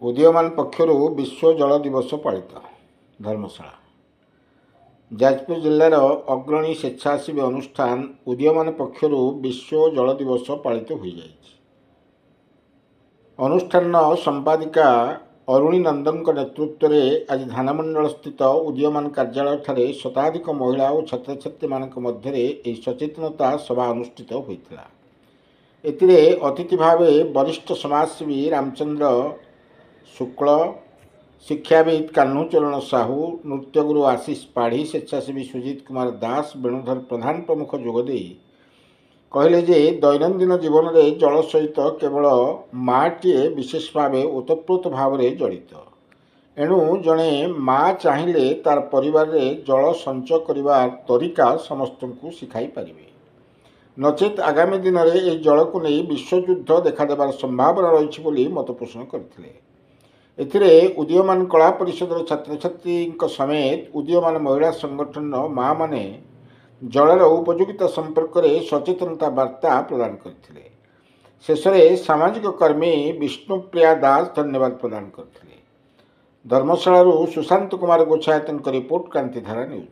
उदीयमान पक्षर विश्व जल दिवस पालित धर्मशाला जाजपुर जिलार अग्रणी स्वेच्छासेवी अनुष्ठान उदीयमान पक्षर विश्व जल दिवस पालित हो जाए। अनुष्ठान संपादिका अरुणी नंदन नेतृत्व में आज धानमंडल स्थित उदीयमान कार्यालय ठारे शताधिक महिला और छात्र छात्री मध्य सचेतनता सभा अनुष्ठित होता। एतिरे अतिथि भाव वरिष्ठ समाजसेवी रामचंद्र शुक्ल, शिक्षाविद कान्हूचरण साहू, नृत्यगुरु आशीष पाढ़ी, स्वेच्छासेवी सुजित कुमार दास, वेणुधर प्रधान प्रमुख जोगदे कहले जे दैनंदिन जीवन में जल सहित केवल माटीए विशेष भाव ओतप्रोत भाव जड़ित। एणु जड़े माँ चाहिए तार परिवार जल संचय करिवार तरीका समस्त को शिखाई पारिबे। नचेत आगामी दिन में यह जल को नहीं विश्वयुद्ध देखादेवार संभावना रही मत पोषण करते। एथिरे उदीयमान कला परिषदर छात्र छात्री समेत उदीयमान महिला संगठन माँ माने जलर उपयोगिता संपर्क में सचेतनता वार्ता प्रदान करथिले। शेषे सामाजिक कर्मी विष्णुप्रिया दास धन्यवाद प्रदान करथिले। धर्मशाला सुशांत कुमार गोछायतन रिपोर्ट, क्रांतिधारा न्यूज।